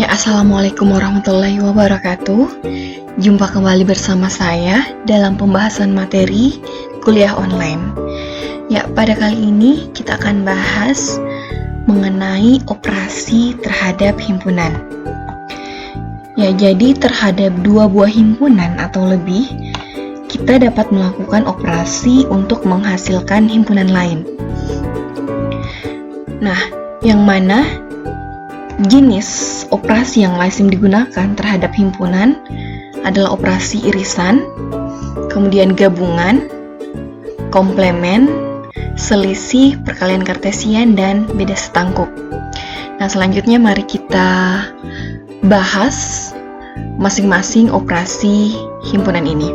Ya, assalamualaikum warahmatullahi wabarakatuh. Jumpa kembali bersama saya dalam pembahasan materi kuliah online. Ya, pada kali ini kita akan bahas mengenai operasi terhadap himpunan. Ya, jadi terhadap dua buah himpunan atau lebih, kita dapat melakukan operasi untuk menghasilkan himpunan lain. Nah, yang mana jenis operasi yang lazim digunakan terhadap himpunan adalah operasi irisan, kemudian gabungan, komplemen, selisih, perkalian kartesian, dan beda setangkup. Nah, selanjutnya mari kita bahas masing-masing operasi himpunan ini.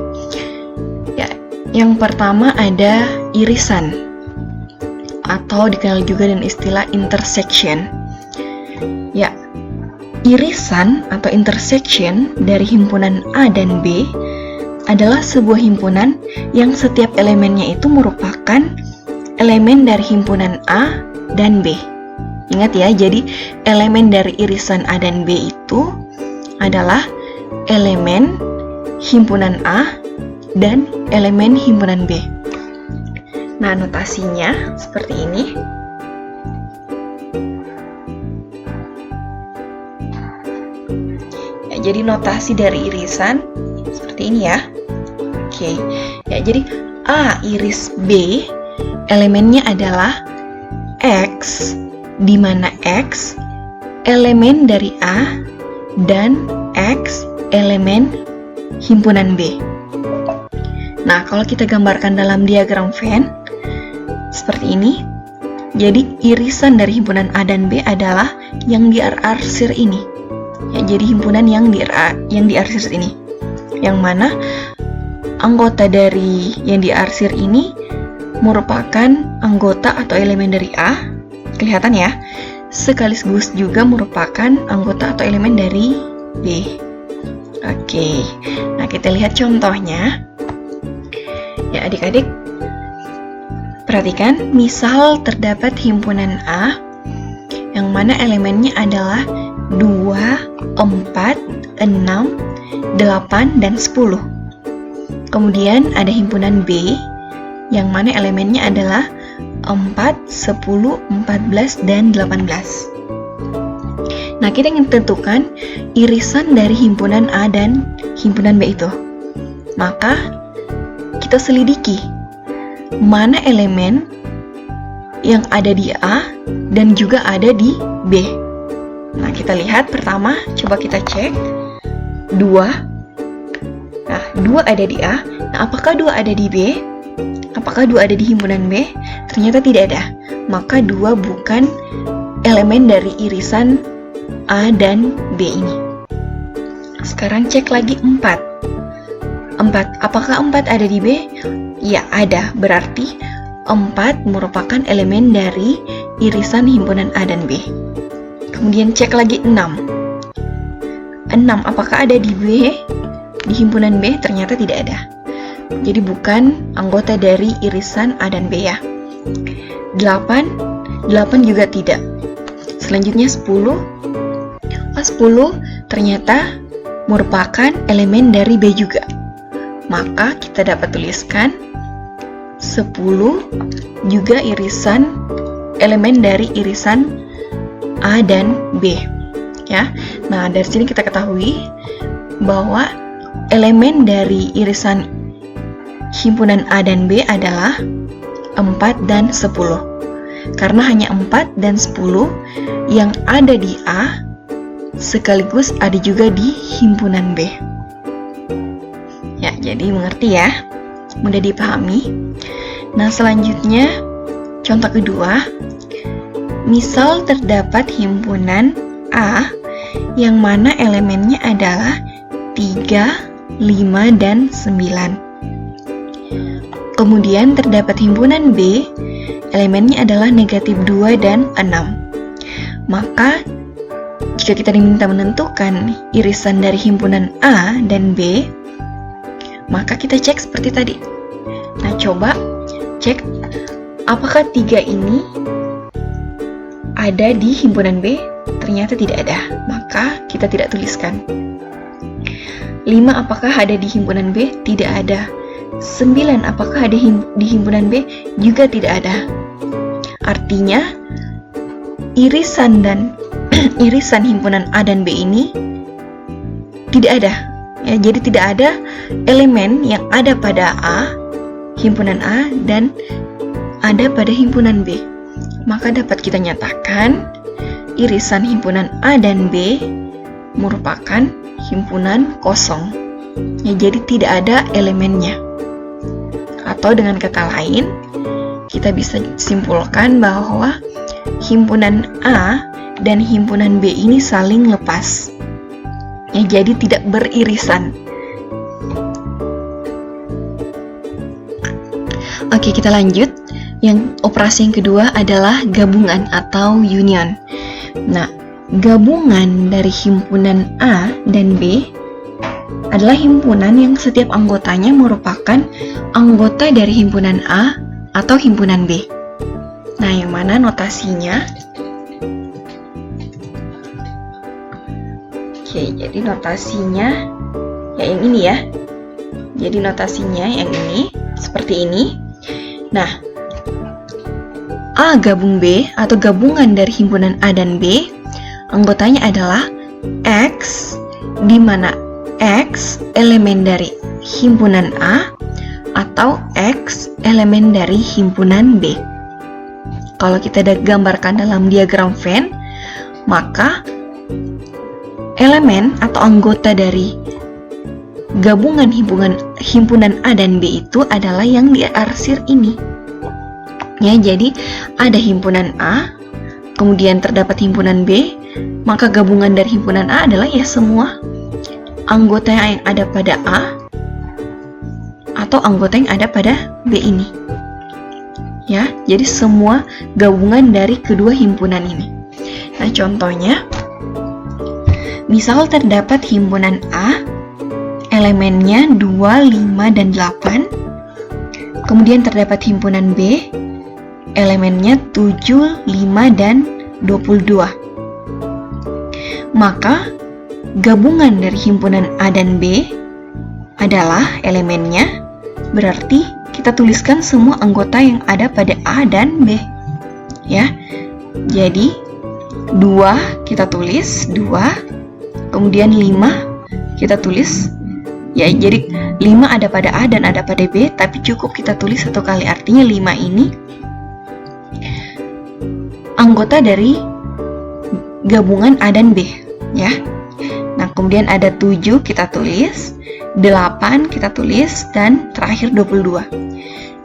Ya, yang pertama ada irisan atau dikenal juga dengan istilah intersection. Ya, irisan atau intersection dari himpunan A dan B adalah sebuah himpunan yang setiap elemennya itu merupakan elemen dari himpunan A dan B. Ingat ya, jadi elemen dari irisan A dan B itu adalah elemen himpunan A dan elemen himpunan B. Nah, notasinya seperti ini. Jadi notasi dari irisan seperti ini ya. Oke. Ya, jadi A iris B elemennya adalah X, di mana X elemen dari A dan X elemen himpunan B. Nah, kalau kita gambarkan dalam diagram Venn seperti ini. Jadi irisan dari himpunan A dan B adalah yang diarsir ini. Ya, jadi himpunan yang diarsir ini, yang mana anggota dari yang diarsir ini merupakan anggota atau elemen dari A, kelihatan ya, sekaligus juga merupakan anggota atau elemen dari B. Oke, nah kita lihat contohnya. Ya, adik-adik perhatikan, misal terdapat himpunan A yang mana elemennya adalah 2, 4, 6, 8, dan 10. Kemudian ada himpunan B yang mana elemennya adalah 4, 10, 14, dan 18. Nah, kita ingin tentukan irisan dari himpunan A dan himpunan B itu. Maka kita selidiki mana elemen yang ada di A dan juga ada di B. Nah, kita lihat pertama, coba kita cek 2. Nah, 2 ada di A. Nah, apakah 2 ada di B? Apakah 2 ada di himpunan B? Ternyata tidak ada. Maka 2 bukan elemen dari irisan A dan B ini. Sekarang cek lagi 4. Apakah 4 ada di B? Ya, ada. Berarti 4 merupakan elemen dari irisan himpunan A dan B. Kemudian cek lagi 6. Apakah ada di B? Di himpunan B? Ternyata tidak ada. Jadi bukan anggota dari irisan A dan B ya. 8 juga tidak. Selanjutnya 10. 10 ternyata merupakan elemen dari B juga. Maka kita dapat tuliskan 10 juga elemen dari irisan A dan B ya. Nah, dari sini kita ketahui bahwa elemen dari irisan himpunan A dan B adalah 4 dan 10. Karena hanya 4 dan 10 yang ada di A sekaligus ada juga di himpunan B. Ya, jadi mengerti ya, mudah dipahami. Nah, selanjutnya contoh kedua. Misal terdapat himpunan A yang mana elemennya adalah 3, 5, dan 9. Kemudian terdapat himpunan B, elemennya adalah negatif 2 dan 6. Maka, jika kita diminta menentukan irisan dari himpunan A dan B, maka kita cek seperti tadi. Nah, coba cek apakah 3 ini ada di himpunan B? ternyata tidak ada, maka kita tidak tuliskan. 5 apakah ada di himpunan B? Tidak ada. 9 apakah ada di himpunan B? Juga tidak ada. Artinya irisan dan irisan himpunan A dan B ini tidak ada. Ya, jadi tidak ada elemen yang ada pada A, himpunan A, dan ada pada himpunan B. Maka dapat kita nyatakan irisan himpunan A dan B merupakan himpunan kosong. Ya, jadi tidak ada elemennya. Atau dengan kata lain, kita bisa simpulkan bahwa himpunan A dan himpunan B ini saling lepas. Ya, jadi tidak beririsan. Oke, kita lanjut. Yang operasi yang kedua adalah gabungan atau union. Nah, gabungan dari himpunan A dan B adalah himpunan yang setiap anggotanya merupakan anggota dari himpunan A atau himpunan B. Nah, yang mana notasinya? Oke, jadi notasinya ya yang ini ya. Jadi notasinya yang ini seperti ini. Nah, A gabung B atau gabungan dari himpunan A dan B, anggotanya adalah X, di mana X elemen dari himpunan A atau X elemen dari himpunan B. Kalau kita gambarkan dalam diagram Venn, maka elemen atau anggota dari gabungan himpunan A dan B itu adalah yang diarsir ini. Ya, jadi ada himpunan A, kemudian terdapat himpunan B, maka gabungan dari himpunan A adalah ya semua anggota yang ada pada A atau anggota yang ada pada B ini. Ya, jadi semua gabungan dari kedua himpunan ini. Nah, contohnya, misal terdapat himpunan A, elemennya 2, 5, dan 8. Kemudian terdapat himpunan B, elemennya 7, 5, dan 22. Maka, gabungan dari himpunan A dan B adalah elemennya, berarti kita tuliskan semua anggota yang ada pada A dan B. Ya, jadi 2 kita tulis 2, kemudian 5 kita tulis. Ya, jadi 5 ada pada A dan ada pada B, tapi cukup kita tulis satu kali. Artinya 5 ini anggota dari gabungan A dan B, ya. Nah, kemudian ada 7 kita tulis, 8 kita tulis, dan terakhir 22.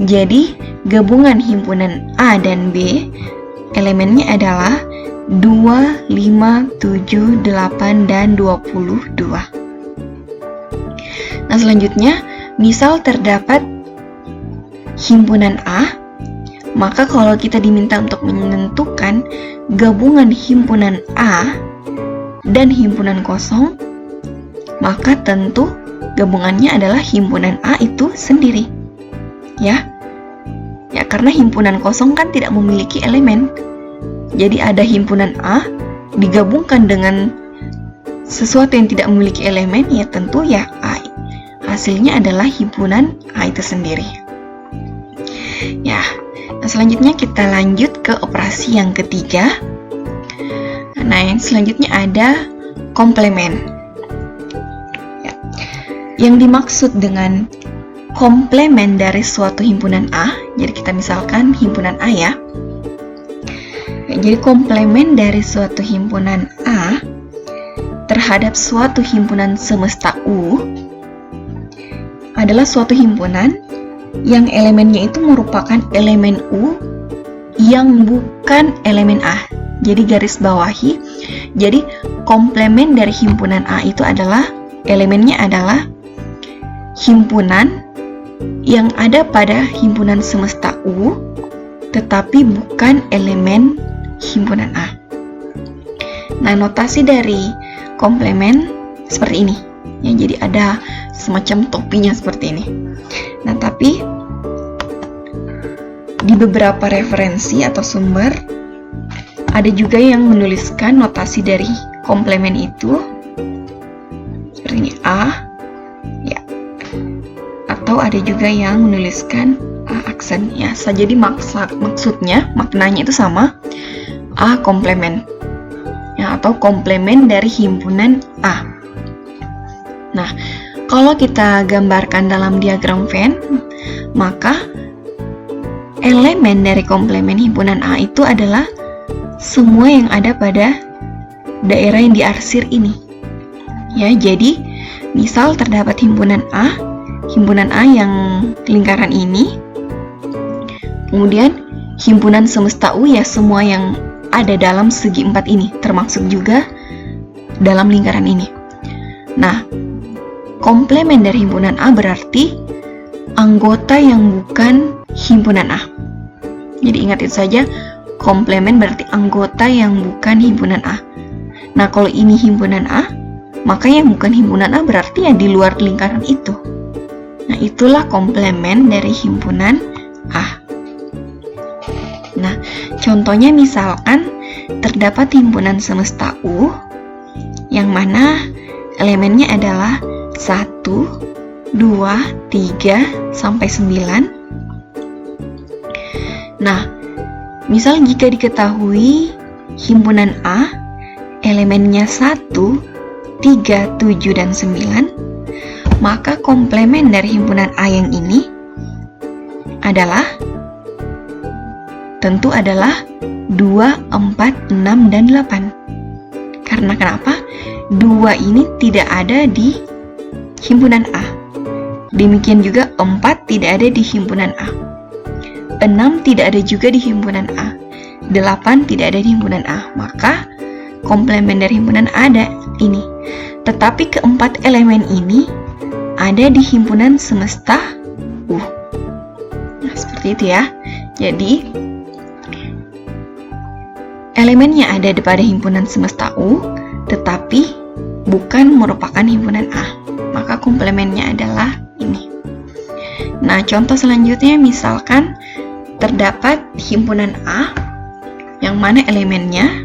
Jadi, gabungan himpunan A dan B elemennya adalah 2, 5, 7, 8, dan 22. Nah, selanjutnya, misal terdapat himpunan A, maka kalau kita diminta untuk menentukan gabungan himpunan A dan himpunan kosong, maka tentu gabungannya adalah himpunan A itu sendiri. Ya, karena himpunan kosong kan tidak memiliki elemen. Jadi ada himpunan A digabungkan dengan sesuatu yang tidak memiliki elemen, ya tentu ya A. Hasilnya adalah himpunan A itu sendiri. Ya, nah selanjutnya kita lanjut ke operasi yang ketiga. Nah, yang selanjutnya ada komplemen. Ya. Yang dimaksud dengan komplemen dari suatu himpunan A, jadi kita misalkan himpunan A ya. Jadi komplemen dari suatu himpunan A terhadap suatu himpunan semesta U adalah suatu himpunan yang elemennya itu merupakan elemen U yang bukan elemen A. Jadi garis bawahi, jadi komplemen dari himpunan A itu adalah elemennya adalah himpunan yang ada pada himpunan semesta U tetapi bukan elemen himpunan A. Nah, notasi dari komplemen seperti ini. Ya, jadi ada semacam topinya seperti ini. Nah, tapi di beberapa referensi atau sumber Ada juga yang menuliskan notasi dari komplemen itu seperti ini, A, ya. Atau ada juga yang menuliskan A aksen, ya. Jadi maksudnya, maknanya itu sama, A komplemen, ya, atau komplemen dari himpunan A. Nah, kalau kita gambarkan dalam diagram Venn, maka elemen dari komplemen himpunan A itu adalah semua yang ada pada daerah yang diarsir ini. Ya, jadi misal terdapat himpunan A yang lingkaran ini, kemudian himpunan semesta U, ya semua yang ada dalam segi 4 ini, termasuk juga dalam lingkaran ini. Nah, komplemen dari himpunan A berarti anggota yang bukan himpunan A. Jadi ingat itu saja, komplemen berarti anggota yang bukan himpunan A. Nah, kalau ini himpunan A, maka yang bukan himpunan A berarti ya di luar lingkaran itu. Nah, itulah komplemen dari himpunan A. Nah, contohnya misalkan terdapat himpunan semesta U yang mana elemennya adalah 1, 2, 3, sampai 9. Nah, misal jika diketahui himpunan A elemennya 1, 3, 7, dan 9, maka komplemen dari himpunan A yang ini tentu adalah 2, 4, 6, dan 8. Karena kenapa? 2 ini tidak ada di himpunan A. Demikian juga 4 tidak ada di himpunan A. 6 tidak ada juga di himpunan A. 8 tidak ada di himpunan A. Maka komplemen dari himpunan A ada ini. Tetapi keempat elemen ini ada di himpunan semesta U. Nah, seperti itu ya. Jadi elemennya ada pada himpunan semesta U, tetapi bukan merupakan himpunan A. Maka komplemennya adalah ini. Nah, contoh selanjutnya misalkan terdapat himpunan A yang mana elemennya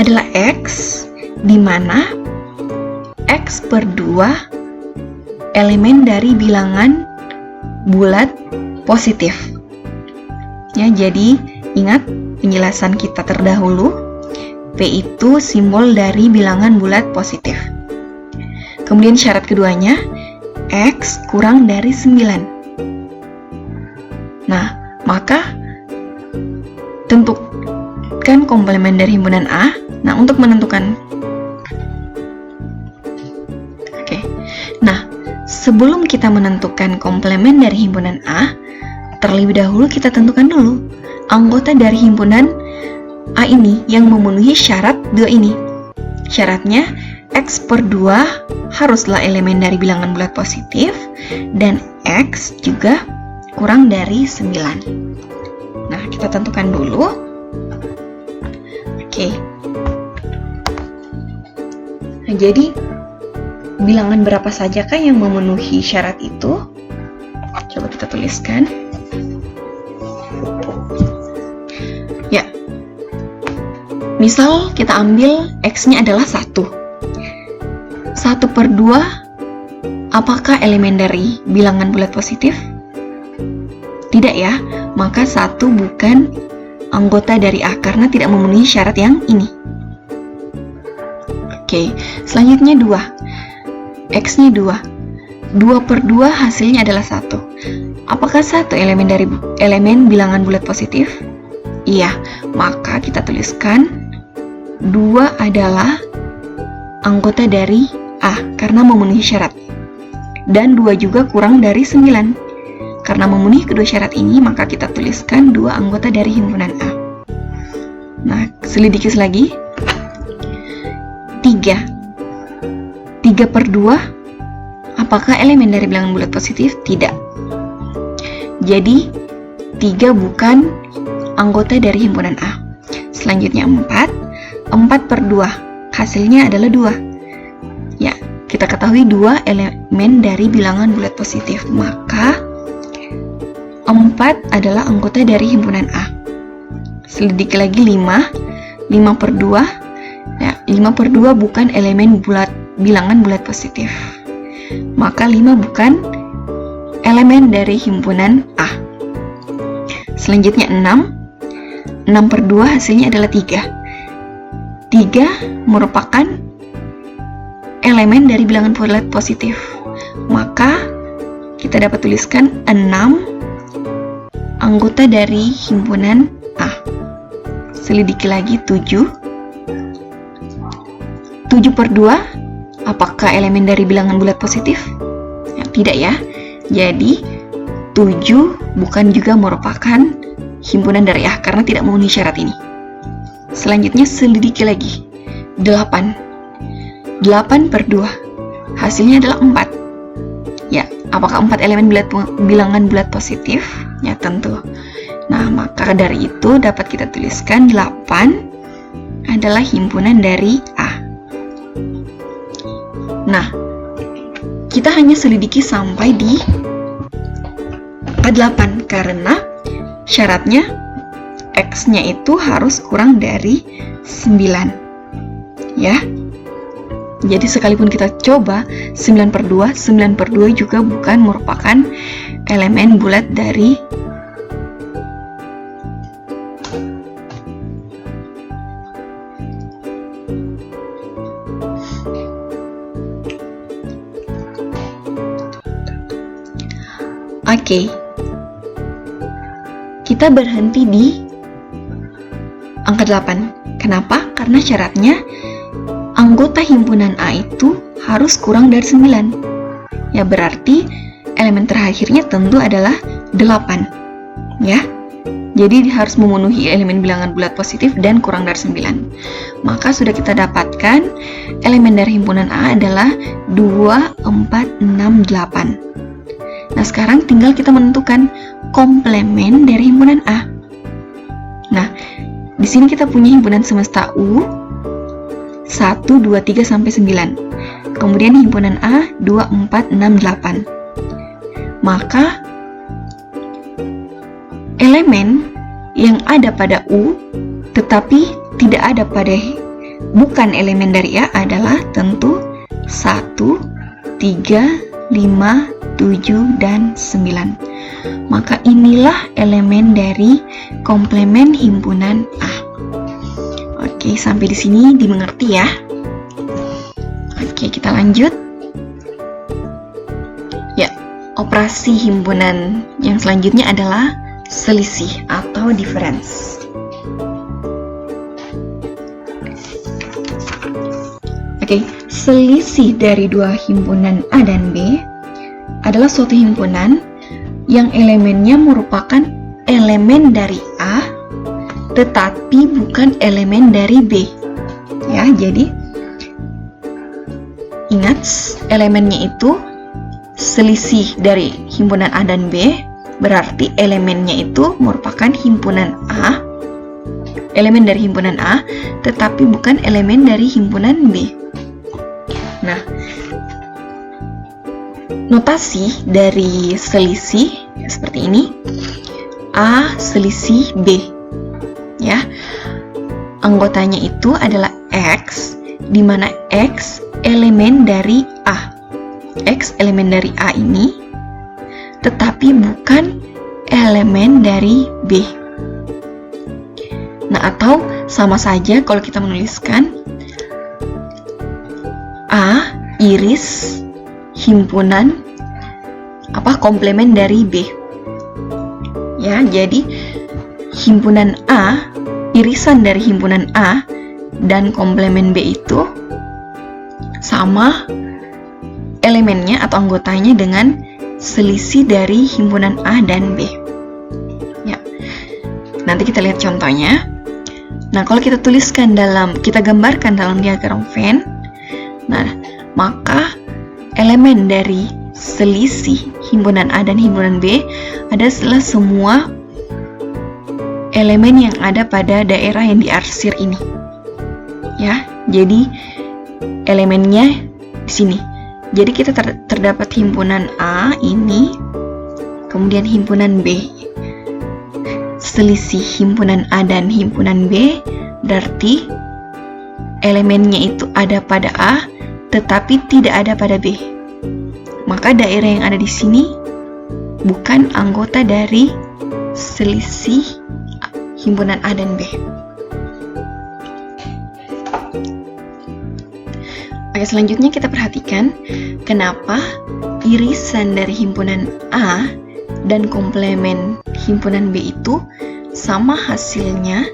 adalah X, di mana X per 2 elemen dari bilangan bulat positif. Ya, jadi ingat penjelasan kita terdahulu, P itu simbol dari bilangan bulat positif. Kemudian syarat keduanya, X kurang dari 9. Nah, maka tentukan komplemen dari himpunan A. Nah, untuk menentukan, nah, sebelum kita menentukan komplemen dari himpunan A, terlebih dahulu kita tentukan dulu anggota dari himpunan A ini yang memenuhi syarat 2 ini. Syaratnya, X per 2 haruslah elemen dari bilangan bulat positif, dan X juga kurang dari 9. Nah, kita tentukan dulu. Oke. Nah, jadi bilangan berapa sajakah yang memenuhi syarat itu? Coba kita tuliskan. Ya. Misal kita ambil X-nya adalah 1. 1 per 2 apakah elemen dari bilangan bulat positif? Tidak ya, maka 1 bukan anggota dari A karena tidak memenuhi syarat yang ini. Oke, selanjutnya 2. X-nya 2. 2 per 2 hasilnya adalah 1. Apakah 1 elemen dari elemen bilangan bulat positif? Iya, maka kita tuliskan 2 adalah anggota dari A karena memenuhi syarat. Dan 2 juga kurang dari 9. Karena memenuhi kedua syarat ini, maka kita tuliskan 2 anggota dari himpunan A. Nah, selidiki lagi. 3. 3 per 2, apakah elemen dari bilangan bulat positif? Tidak. Jadi, 3 bukan anggota dari himpunan A. Selanjutnya 4. 4 per 2, hasilnya adalah 2. Ya, kita ketahui 2 elemen dari bilangan bulat positif. Maka 4 adalah anggota dari himpunan A. Selidiki lagi 5 per 2. Ya, 5 per 2 bukan elemen bilangan bulat positif. Maka 5 bukan elemen dari himpunan A. Selanjutnya 6 per 2 hasilnya adalah 3 merupakan elemen dari bilangan bulat positif. Maka kita dapat tuliskan 6 anggota dari himpunan A. Selidiki lagi 7 per 2 apakah elemen dari bilangan bulat positif? Ya, tidak ya. Jadi 7 bukan juga merupakan himpunan dari A karena tidak memenuhi syarat ini. Selanjutnya selidiki lagi 8 per 2 hasilnya adalah 4. Ya, apakah 4 elemen bilangan bulat positif? Ya, tentu. Nah, maka dari itu dapat kita tuliskan 8 adalah himpunan dari A. Nah, kita hanya selidiki sampai di A8 karena syaratnya X-nya itu harus kurang dari 9. Ya. Jadi sekalipun kita coba 9 per 2 juga bukan merupakan elemen bulat dari Oke. Kita berhenti di angka 8. Kenapa? Karena syaratnya anggota himpunan A itu harus kurang dari 9. Ya, berarti elemen terakhirnya tentu adalah 8. Ya. Jadi harus memenuhi elemen bilangan bulat positif dan kurang dari 9. Maka sudah kita dapatkan elemen dari himpunan A adalah 2, 4, 6, 8. Nah, sekarang tinggal kita menentukan komplemen dari himpunan A. Nah, di sini kita punya himpunan semesta U 1, 2, 3 sampai 9. Kemudian himpunan A 2, 4, 6, 8. Maka elemen yang ada pada U tetapi tidak ada pada bukan elemen dari A adalah tentu 1, 3, 5, 7, dan 9. Maka inilah elemen dari komplemen himpunan A. Oke, sampai di sini dimengerti ya. Oke, kita lanjut. Ya, operasi himpunan yang selanjutnya adalah selisih atau difference. Oke, selisih dari dua himpunan A dan B adalah suatu himpunan yang elemennya merupakan elemen dari A tetapi bukan elemen dari B. Ya, jadi ingat elemennya itu selisih dari himpunan A dan B, berarti elemennya itu merupakan himpunan A, elemen dari himpunan A tetapi bukan elemen dari himpunan B. Nah, notasi dari selisih seperti ini. A selisih B. Ya. Anggotanya itu adalah X, di mana X elemen dari A. X elemen dari A ini tetapi bukan elemen dari B. Nah, atau sama saja kalau kita menuliskan A iris himpunan komplemen dari B. Ya, jadi himpunan A, irisan dari himpunan A dan komplemen B itu sama elemennya atau anggotanya dengan selisih dari himpunan A dan B. Ya. Nanti kita lihat contohnya. Nah, kalau kita kita gambarkan dalam diagram Venn, nah, maka elemen dari selisih himpunan A dan himpunan B adalah semua elemen yang ada pada daerah yang diarsir ini. Ya, jadi elemennya di sini. Jadi kita terdapat himpunan A ini, kemudian himpunan B. selisih himpunan A dan himpunan B, berarti elemennya itu ada pada A tetapi tidak ada pada B. Maka daerah yang ada di sini bukan anggota dari selisih himpunan A dan B. Oke, selanjutnya kita perhatikan kenapa irisan dari himpunan A dan komplemen himpunan B itu sama hasilnya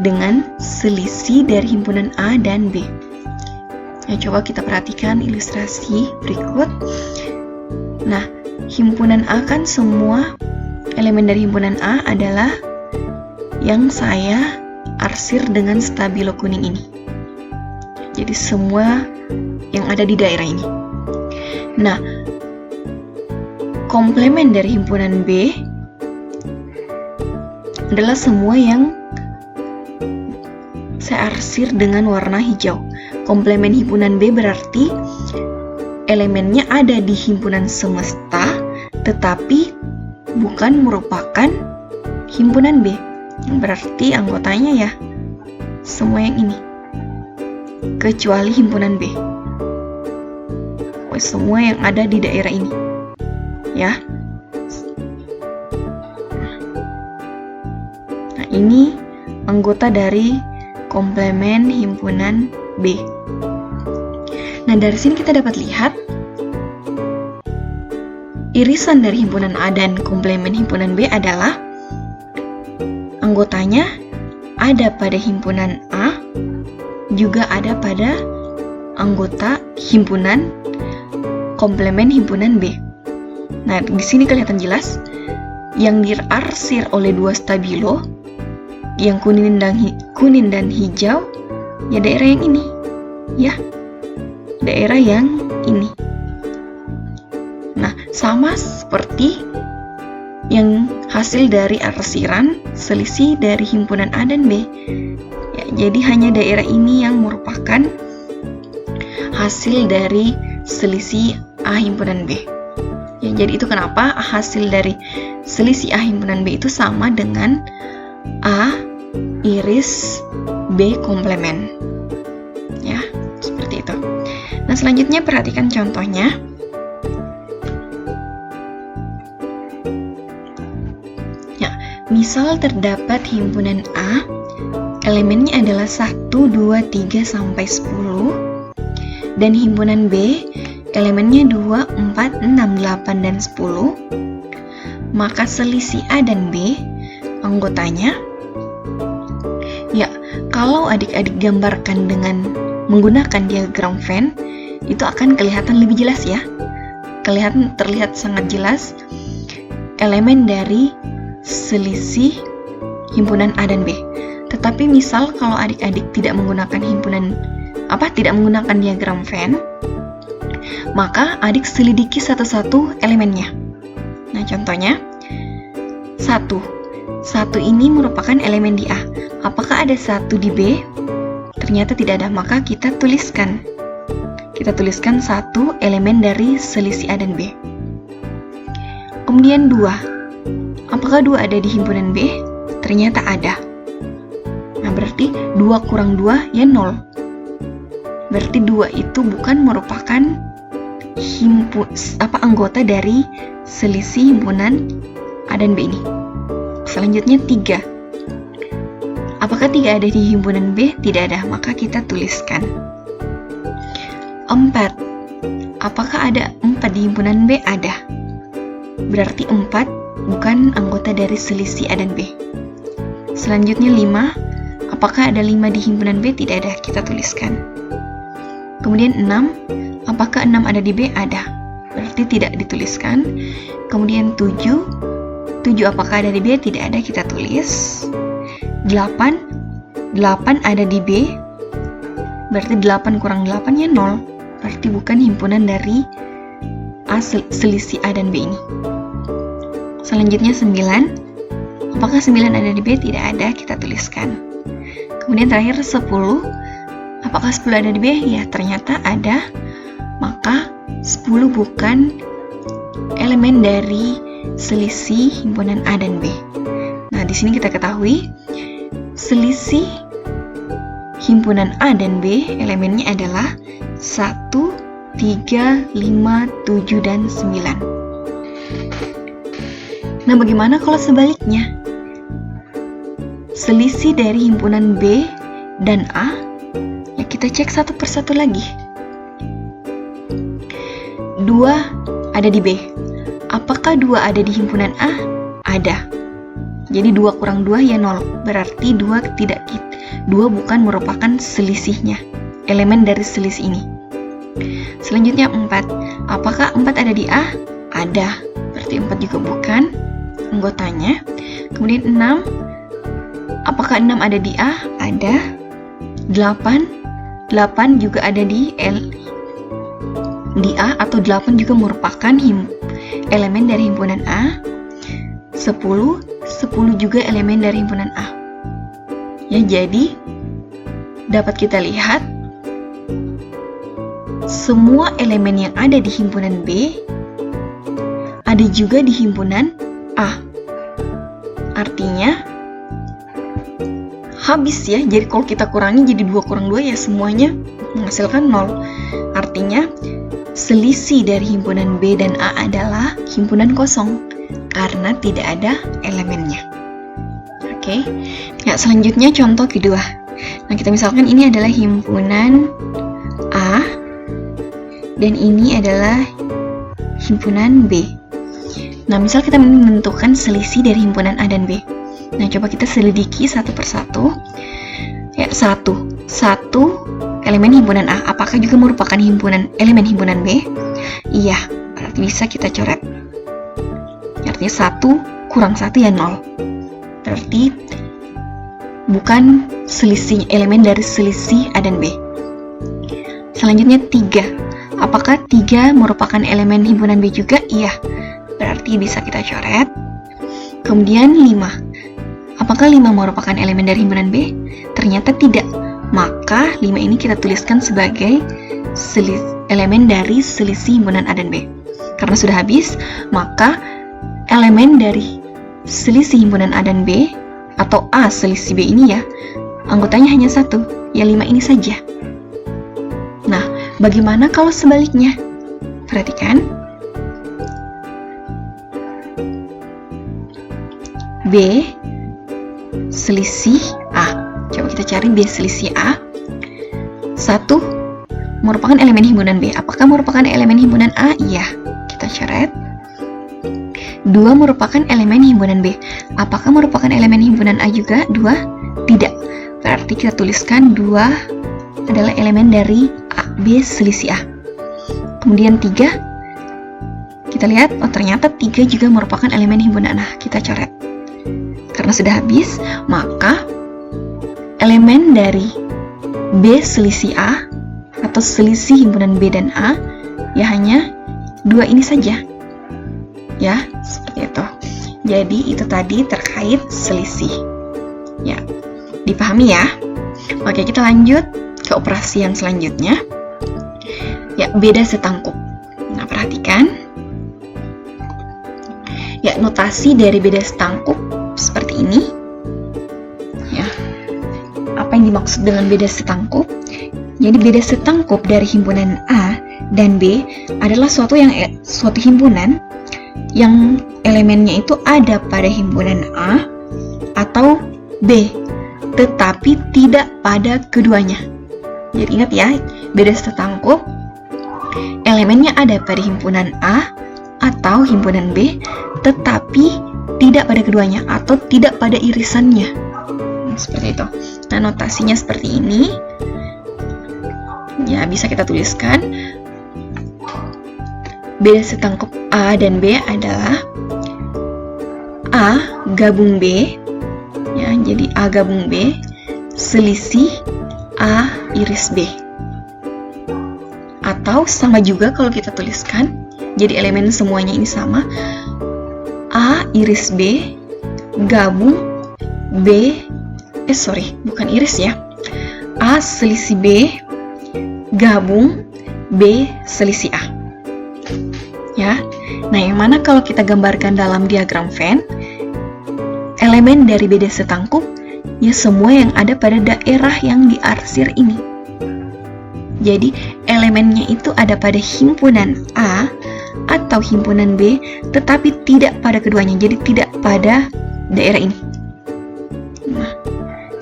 dengan selisih dari himpunan A dan B. Nah, coba kita perhatikan ilustrasi berikut. Nah, himpunan A kan semua elemen dari himpunan A adalah yang saya arsir dengan stabilo kuning ini. Jadi semua yang ada di daerah ini. Nah, komplemen dari himpunan B adalah semua yang saya arsir dengan warna hijau. Komplemen himpunan B berarti elemennya ada di himpunan semesta tetapi bukan merupakan himpunan B. Berarti anggotanya ya semua yang ini kecuali himpunan B. Semua yang ada di daerah ini ya. Nah, ini anggota dari komplemen himpunan B. Nah, dari sini kita dapat lihat irisan dari himpunan A dan komplemen himpunan B adalah anggotanya ada pada himpunan A, juga ada pada anggota himpunan komplemen himpunan B. Nah, di sini kelihatan jelas yang diarsir oleh dua stabilo, yang kuning dan hijau, ya daerah yang ini, ya daerah yang ini. Nah, sama seperti yang hasil dari arsiran selisih dari himpunan A dan B. Ya, jadi hanya daerah ini yang merupakan hasil dari selisih A himpunan B. Ya, jadi itu kenapa hasil dari selisih A himpunan B itu sama dengan A iris B komplemen. Ya, seperti itu. Nah, selanjutnya perhatikan contohnya. Ya, misal terdapat himpunan A, elemennya adalah 1, 2, 3, sampai 10, dan himpunan B, elemennya 2, 4, 6, 8, dan 10, maka selisih A dan B, anggotanya, ya, kalau adik-adik gambarkan dengan menggunakan diagram Venn, itu akan kelihatan lebih jelas ya. Terlihat sangat jelas elemen dari selisih himpunan A dan B. Tetapi misal kalau adik-adik tidak menggunakan tidak menggunakan diagram Venn, maka adik selidiki satu-satu elemennya. Nah, contohnya 1 ini merupakan elemen di A. Apakah ada 1 di B? Ternyata tidak ada, maka kita tuliskan 1 elemen dari selisih A dan B. Kemudian 2, apakah 2 ada di himpunan B? Ternyata ada. Nah, berarti 2 kurang 2 ya 0. Berarti 2 itu bukan merupakan anggota dari selisih himpunan A dan B ini. Selanjutnya 3. Apakah 3 ada di himpunan B? Tidak ada, maka kita tuliskan. 4. Apakah ada 4 di himpunan B? Ada. Berarti 4 bukan anggota dari selisih A dan B. Selanjutnya 5. Apakah ada 5 di himpunan B? Tidak ada, kita tuliskan. Kemudian 6. Apakah 6 ada di B? Ada. Berarti tidak dituliskan. Kemudian 7 apakah ada di B? Tidak ada, kita tulis. 8 ada di B. Berarti 8 kurang 8 ya 0. Berarti bukan himpunan dari selisih A dan B ini. Selanjutnya 9. Apakah 9 ada di B? Tidak ada, kita tuliskan. Kemudian terakhir 10. Apakah 10 ada di B? Ya, ternyata ada. Maka 10 bukan elemen dari selisih himpunan A dan B. Nah, Nah, di sini kita ketahui selisih himpunan A dan B elemennya adalah 1, 3, 5, 7, dan 9. Nah, bagaimana kalau sebaliknya? Selisih dari himpunan B dan A, ya kita cek satu persatu lagi. 2 ada di B. Apakah 2 ada di himpunan A? Ada. Jadi 2 kurang 2 ya 0. Berarti 2 bukan merupakan selisihnya, elemen dari selisih ini. Selanjutnya 4. Apakah 4 ada di A? Ada. Berarti 4 juga bukan anggotanya. Kemudian 6. Apakah 6 ada di A? Ada. 8 juga ada di A, atau 8 juga merupakan elemen dari himpunan A. 10 juga elemen dari himpunan A. Ya, jadi dapat kita lihat semua elemen yang ada di himpunan B ada juga di himpunan A. Artinya habis ya. Jadi kalau kita kurangi jadi 2 kurang 2 ya semuanya menghasilkan 0. Artinya selisih dari himpunan B dan A adalah himpunan kosong karena tidak ada elemennya. Oke. Ya, selanjutnya contoh kedua. Nah, kita misalkan ini adalah himpunan A dan ini adalah himpunan B. Nah, misal kita menentukan selisih dari himpunan A dan B. Nah, coba kita selidiki satu persatu. Ya, 1 elemen himpunan A, apakah juga merupakan elemen himpunan B? Iya, berarti bisa kita coret. Artinya 1 kurang 1 ya 0. Berarti bukan elemen dari selisih A dan B. Selanjutnya 3. Apakah 3 merupakan elemen himpunan B juga? Iya, berarti bisa kita coret. Kemudian 5. Apakah 5 merupakan elemen dari himpunan B? Ternyata tidak. Maka 5 ini kita tuliskan sebagai elemen dari selisih himpunan A dan B. Karena sudah habis, maka elemen dari selisih himpunan A dan B, atau A selisih B ini ya, anggotanya hanya 1, ya 5 ini saja. Nah, bagaimana kalau sebaliknya? Perhatikan. B selisih A. Coba kita cari B selisih A. 1 merupakan elemen himpunan B. Apakah merupakan elemen himpunan A? Iya. Kita coret. 2 merupakan elemen himpunan B. Apakah merupakan elemen himpunan A juga? 2. Tidak. Berarti kita tuliskan 2 adalah elemen dari B selisih A. Kemudian 3. Kita lihat, oh ternyata 3 juga merupakan elemen himpunan A. Kita coret. Karena sudah habis, maka elemen dari B selisih A atau selisih himpunan B dan A ya hanya 2 ini saja. Ya, seperti itu. Jadi itu tadi terkait selisih. Ya, dipahami ya. Oke, kita lanjut ke operasi yang selanjutnya. Ya, beda setangkup. Nah, perhatikan. Ya, notasi dari beda setangkup seperti ini. Ya. Apa yang dimaksud dengan beda setangkup? Jadi beda setangkup dari himpunan A dan B adalah suatu himpunan yang elemennya itu ada pada himpunan A atau B, tetapi tidak pada keduanya. Jadi ingat ya, beda setangkup elemennya ada pada himpunan A atau himpunan B, tetapi tidak pada keduanya atau tidak pada irisannya. Seperti itu. Nah, notasinya seperti ini. Ya, bisa kita tuliskan. Beda setangkup A dan B adalah A gabung B. Ya, jadi A gabung B selisih A iris B. Atau sama juga kalau kita tuliskan. Jadi elemen semuanya ini sama. A iris B gabung B, bukan iris ya. A selisih B gabung B selisih A. Ya. Nah, yang mana kalau kita gambarkan dalam diagram Venn, elemen dari beda setangkup ya semua yang ada pada daerah yang diarsir ini. Jadi elemennya itu ada pada himpunan A atau himpunan B, tetapi tidak pada keduanya, jadi tidak pada daerah ini. Nah,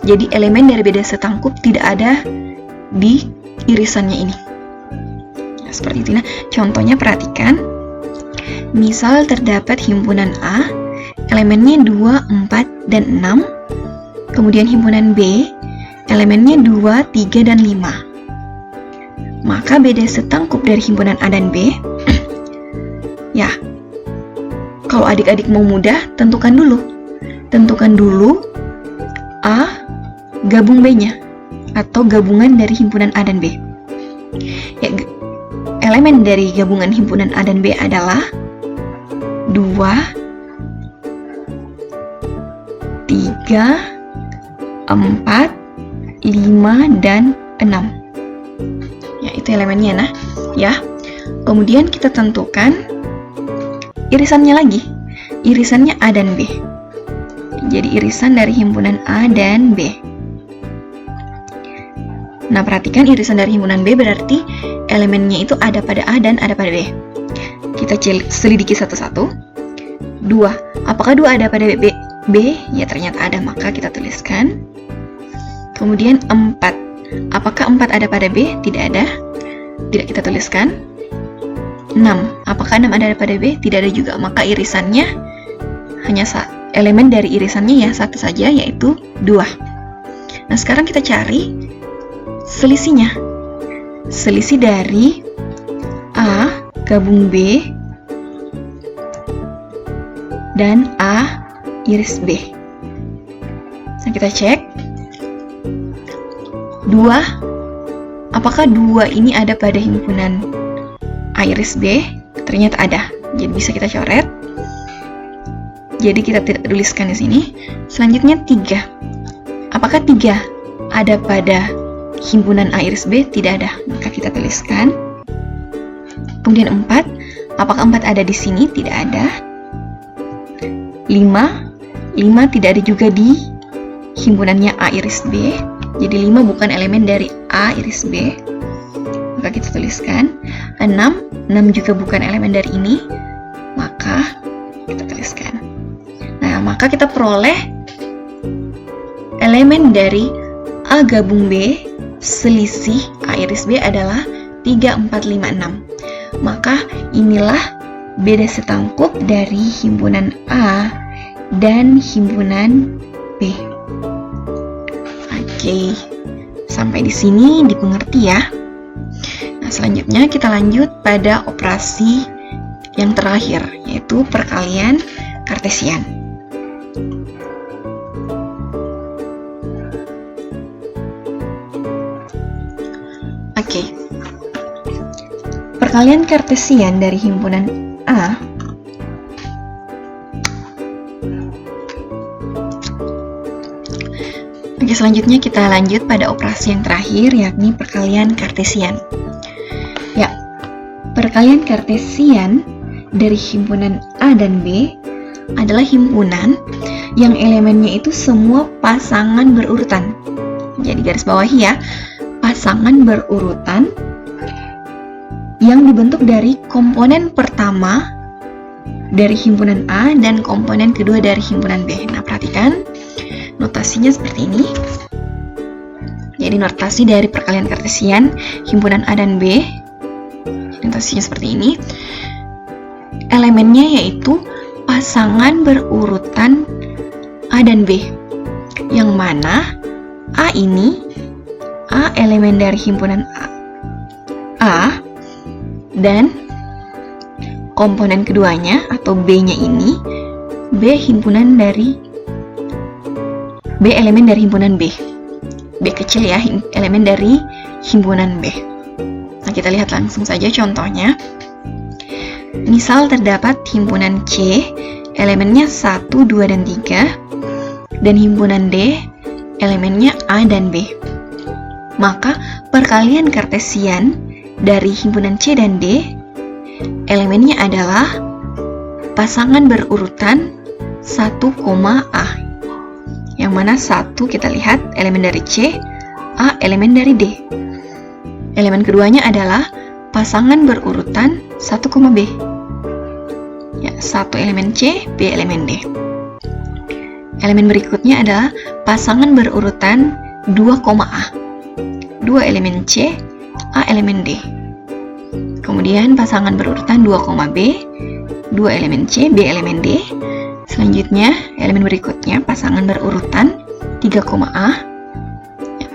jadi elemen dari beda setangkup tidak ada di irisannya ini. Nah, seperti itu. Nah, contohnya perhatikan. Misal terdapat himpunan A, elemennya 2, 4, dan 6. Kemudian himpunan B, elemennya 2, 3, dan 5. Maka beda setangkup dari himpunan A dan B, ya, kalau adik-adik mau mudah, tentukan dulu A gabung B-nya, atau gabungan dari himpunan A dan B. Ya, elemen dari gabungan himpunan A dan B adalah 2, 3, 4, 5, dan 6. Ya, itu elemennya, nah, ya. Kemudian kita tentukan irisannya lagi. Irisannya A dan B. Jadi irisan dari himpunan A dan B. Nah, perhatikan irisan dari himpunan B berarti elemennya itu ada pada A dan ada pada B. Kita selidiki satu-satu. 2. Apakah 2 ada pada B? Ya, ternyata ada, maka kita tuliskan. Kemudian 4. Apakah 4 ada pada B? Tidak ada. Tidak kita tuliskan. 6. Apakah 6 ada pada B? Tidak ada juga, maka irisannya hanya elemen dari irisannya ya satu saja, yaitu 2. Nah, sekarang kita cari selisihnya. Selisih dari A gabung B dan A iris B. Nah, kita cek 2. Apakah 2 ini ada pada himpunan A iris B? Ternyata ada. Jadi bisa kita coret. Jadi kita tidak tuliskan di sini. Selanjutnya 3. Apakah 3 ada pada himpunan A iris B? Tidak ada. Maka kita tuliskan. Kemudian 4. Apakah 4 ada di sini? Tidak ada. 5 tidak ada juga di himpunannya A iris B. Jadi 5 bukan elemen dari A iris B. Maka kita tuliskan. 6 juga bukan elemen dari ini. Maka kita tuliskan. Nah, maka kita peroleh elemen dari A gabung B selisih A iris B adalah 3, 4, 5, 6. Maka inilah beda setangkup dari himpunan A dan himpunan B. Oke, sampai di sini dimengerti ya. Nah, selanjutnya kita lanjut pada operasi yang terakhir, yaitu perkalian kartesian. Oke. Perkalian kartesian dari himpunan A Oke, selanjutnya kita lanjut pada operasi yang terakhir, yakni perkalian kartesian. Ya, perkalian kartesian dari himpunan A dan B adalah himpunan yang elemennya itu semua pasangan berurutan. Jadi garis bawahi ya, pasangan berurutan yang dibentuk dari komponen pertama dari himpunan A dan komponen kedua dari himpunan B. Nah, perhatikan notasinya seperti ini. Jadi notasi dari perkalian kartesian himpunan A dan B, notasinya seperti ini. Elemennya yaitu pasangan berurutan A dan B, yang mana A ini, A elemen dari himpunan A dan komponen keduanya atau B-nya ini B elemen dari himpunan B. B kecil ya, elemen dari himpunan B. Nah, kita lihat langsung saja contohnya. Misal terdapat himpunan C, elemennya 1, 2, dan 3, dan himpunan D, elemennya A dan B. Maka perkalian kartesian dari himpunan C dan D, elemennya adalah pasangan berurutan 1, A. yang mana satu kita lihat elemen dari C, A elemen dari D. Elemen keduanya adalah pasangan berurutan 1, B. Ya, 1 elemen C, B elemen D. Elemen berikutnya adalah pasangan berurutan 2, A. 2 elemen C, A elemen D. Kemudian pasangan berurutan 2, B, 2 elemen C, B elemen D. Selanjutnya, elemen berikutnya pasangan berurutan 3, A,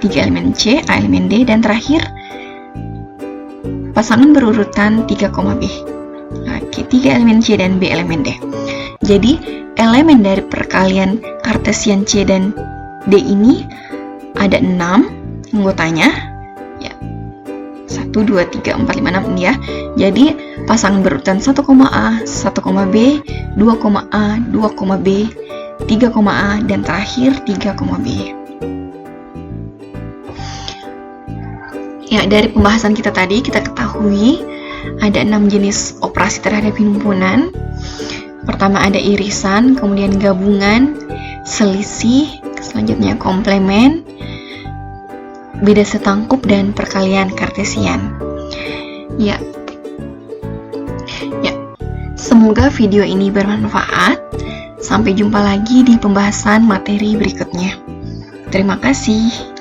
3 elemen C, A elemen D, dan terakhir pasangan berurutan 3, B. Oke, 3 elemen C dan B elemen D. Jadi, elemen dari perkalian Kartesian C dan D ini ada 6 anggotanya. Ya. 1, 2, 3, 4, 5, 6 ya. Jadi, pasangan berurutan 1, A, 1, B, 2, A, 2, B, 3, A, dan terakhir 3, B. Ya, dari pembahasan kita tadi, kita ketahui ada 6 jenis operasi terhadap himpunan. Pertama ada irisan, kemudian gabungan, selisih, selanjutnya komplement, beda setangkup, dan perkalian Kartesian. Ya, semoga video ini bermanfaat. Sampai jumpa lagi di pembahasan materi berikutnya. Terima kasih.